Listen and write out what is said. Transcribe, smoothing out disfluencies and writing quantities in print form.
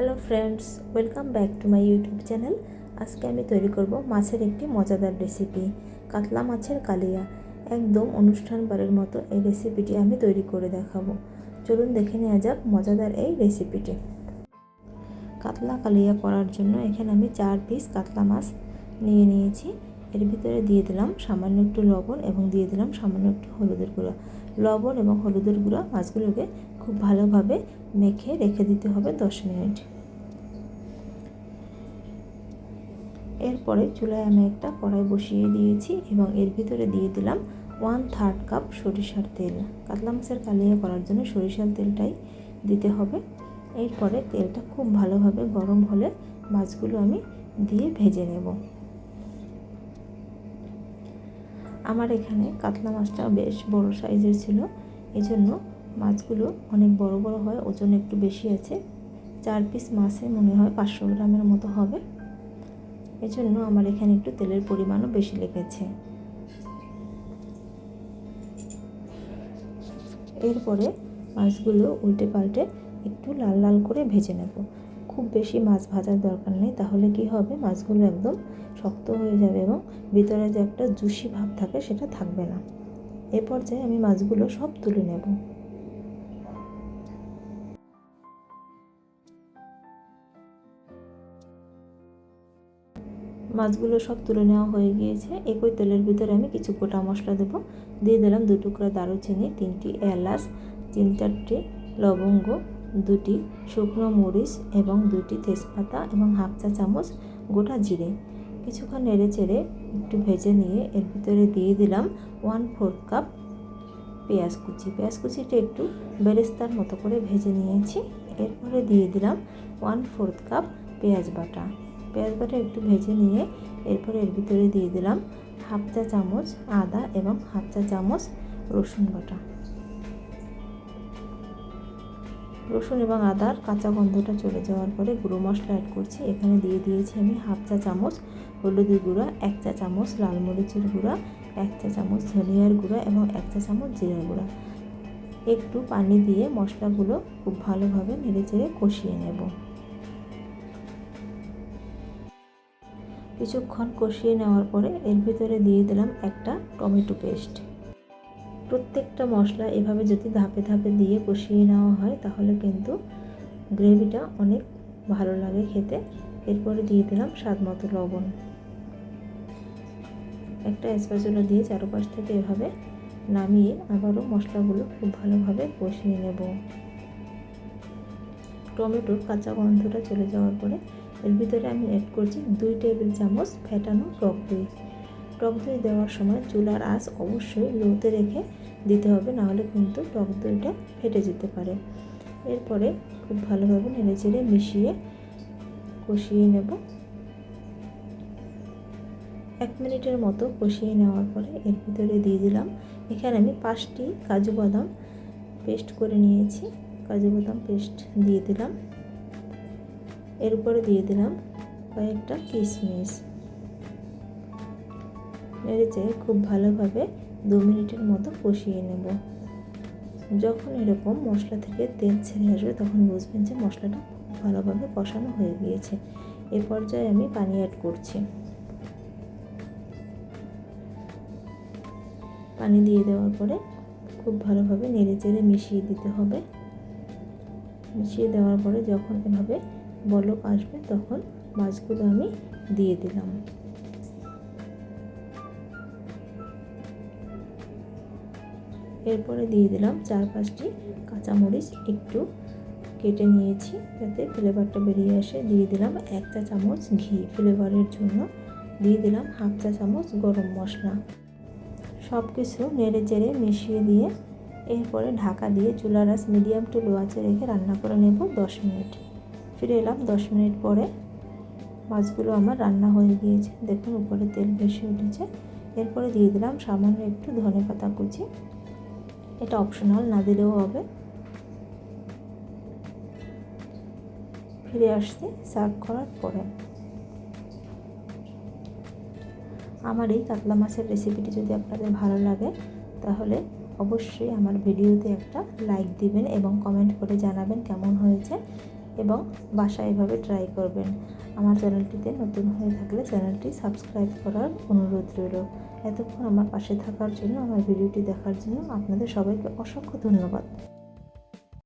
Hello friends, welcome back to my YouTube channel. আজকে আমি তৈরি করব মাছের একটি মজাদার রেসিপি, কাতলা মাছের কালিয়া। একদম অনুষ্ঠান বারের মতো এই রেসিপিটি আমি তৈরি করে দেখাবো। চলুন দেখে নেওয়া যাক মজাদার এই রেসিপিটি। কাতলা কালিয়া করার জন্য এখানে আমি 4 পিস কাতলা মাছ নিয়ে নিয়েছি। এর ভিতরে দিয়ে দিলাম সামান্য একটু লবণ এবং দিয়ে দিলাম সামান্য একটু হলুদের গুঁড়া। লবণ এবং হলুদের গুঁড়া মাছগুলোকে খুব ভালোভাবে মেখে রেখে দিতে হবে 10 মিনিট। এরপরে চুলায় আমি একটা কড়াই বসিয়ে দিয়েছি এবং এর ভিতরে দিয়ে দিলাম 1/3 কাপ সরিষার তেল। কাতলা মাছের কালিয়া করার জন্য সরিষার তেলটাই দিতে হবে। এরপরে তেলটা খুব ভালোভাবে গরম হলে মাছগুলো আমি দিয়ে ভেজে নেব। আমার এখানে কাতলা মাছটা বেশ বড় সাইজের ছিল, এজন্য মাছগুলো অনেক বড় বড় হয়, ওজন একটু বেশি আছে। 4 পিস মাছে মনে হয় 500 গ্রামের মতো হবে, এজন্য আমার এখানে একটু তেলের পরিমাণও বেশি লেগেছে। এরপরে মাছগুলো উল্টে পাল্টে একটু লাল লাল করে ভেজে নেব। খুব বেশি মাছ ভাজার দরকার নেই, তাহলে কি হবে, মাছগুলো একদম শক্ত হয়ে যাবে এবং ভিতরে যে একটা জুসি ভাব থাকে সেটা থাকবে না। এ পর্যায়ে আমি মাছগুলো সব তুলে নেব। মাছগুলো সব তুলে নেওয়া হয়ে গিয়েছে। একই তেলের ভিতরে আমি কিছু গোটা মশলা দেব। দিয়ে দিলাম 2 টুকরা দারুচিনি, 3টি এলাচ, 3-4টি লবঙ্গ, 2টি শুকনো মরিচ এবং 2টি তেজপাতা এবং হাফ চা চামচ গোটা জিরে। কিছুক্ষণ নেড়ে চেড়ে একটু ভেজে নিয়ে এর ভিতরে দিয়ে দিলাম 1/4 কাপ পেঁয়াজ কুচি। পেঁয়াজ কুচিটা একটু বেরেস্তার মতো করে ভেজে নিয়েছি। এরপরে দিয়ে দিলাম 1/4 কাপ পেঁয়াজ বাটা। পেঁয়াজ বাটা একটু ভেজে নিয়ে এরপরে এর ভিতরে দিয়ে দিলাম হাফ চা চামচ আদা এবং হাফ চা চামচ রসুন বাটা। রসুন এবং আদার কাঁচা গন্ধটা চলে যাওয়ার পরে গুঁড়ো মশলা অ্যাড করছি। এখানে দিয়ে দিয়েছি আমি হাফ চা চামচ হলুদের গুঁড়া, 1 চা চামচ লাল মরিচের গুঁড়া, 1 চা চামচ ধনিয়ার গুঁড়া এবং 1 চা চামচ জিরার গুঁড়া। একটু পানি দিয়ে মশলাগুলো খুব ভালোভাবে নেড়েচেড়ে কষিয়ে নেব। কিছুক্ষণ কষিয়ে নেওয়ার পরে এর ভিতরে দিয়ে দিলাম একটা টমেটো পেস্ট। প্রত্যেকটা মশলা এভাবে যদি ধাপে ধাপে দিয়ে কষিয়ে নেওয়া হয় তাহলে কিন্তু গ্রেভিটা অনেক ভালো লাগে খেতে। এরপরে দিয়ে দিলাম স্বাদমতো লবণ। একটা স্প্যাচুলা দিয়ে চারপাশ থেকে এভাবে নামিয়ে আবারও মশলাগুলো খুব ভালোভাবে কষিয়ে নেব। টমেটোর কাঁচা গন্ধটা চলে যাওয়ার পরে এর ভিতরে আমি অ্যাড করছি 2 টেবিল চামচ ফেটানো টক দই। টক দই দেওয়ার সময় চুলার আঁচ অবশ্যই লোতে রেখে দিতে হবে, নাহলে কিন্তু টক দইটা ফেটে যেতে পারে। এরপরে খুব ভালোভাবে নেড়েচেড়ে মিশিয়ে কষিয়ে নেব। 1 মিনিটের মতো কষিয়ে নেওয়ার পরে এর ভিতরে দিয়ে দিলাম, এখানে আমি 5টি কাজু বাদাম পেস্ট করে নিয়েছি, কাজু বাদাম পেস্ট দিয়ে দিলাম। এর উপরে দিয়ে দিলাম কয়েকটা কিশমিশ। নেড়েচেড়ে খুব ভালোভাবে 2 মিনিটের মতো কষিয়ে নেব। যখন এরকম মশলা থেকে তেল ছেড়ে আসবে তখন বুঝবেন যে মশলাটা খুব ভালোভাবে কষানো হয়ে গিয়েছে। এ পর্যায়ে আমি পানি অ্যাড করছি। পানি দিয়ে দেওয়ার পরে খুব ভালোভাবে নেড়েচেড়ে মিশিয়ে দিতে হবে। মিশিয়ে দেওয়ার পরে যখন এভাবে বলক আসবে তখন মাছগুলো আমি দিয়ে দিলাম। এরপরে দিয়ে দিলাম 4-5টি কাঁচামরিচ একটু কেটে নিয়েছি যাতে ফ্লেভারটা বেরিয়ে আসে। দিয়ে দিলাম 1 চা চামচ ঘি ফ্লেভারের জন্য। দিয়ে দিলাম হাফ চা চামচ গরম মশলা। সব কিছু নেড়ে চেড়ে মিশিয়ে দিয়ে এরপরে ঢাকা দিয়ে চুলার আঁচ মিডিয়াম টু লো আঁচে রেখে রান্না করে নেব 10 মিনিট। ফিরে এলাম 10 মিনিট পরে। মাছগুলো আমার রান্না হয়ে গিয়েছে, দেখুন উপরে তেল ভেসে উঠেছে। এরপরে দিয়ে দিলাম সামান্য একটু ধনেপাতা কুচি, এটা অপশনাল, না দিলেও হবে। ফিরে আসছি সার্ভ করার পরে। আমার এই কাতলা মাছের রেসিপিটি যদি আপনাদের ভালো লাগে তাহলে অবশ্যই আমার ভিডিওতে একটা লাইক দিবেন এবং কমেন্ট করে জানাবেন কেমন হয়েছে। এবং বাসায় এভাবে ট্রাই করবেন। আমার চ্যানেলটিতে নতুন হয়ে থাকলে চ্যানেলটি সাবস্ক্রাইব করার অনুরোধ রইল। এতক্ষণ আমার পাশে থাকার জন্য, আমার ভিডিওটি দেখার জন্য আপনাদের সবাইকে অসংখ্য ধন্যবাদ।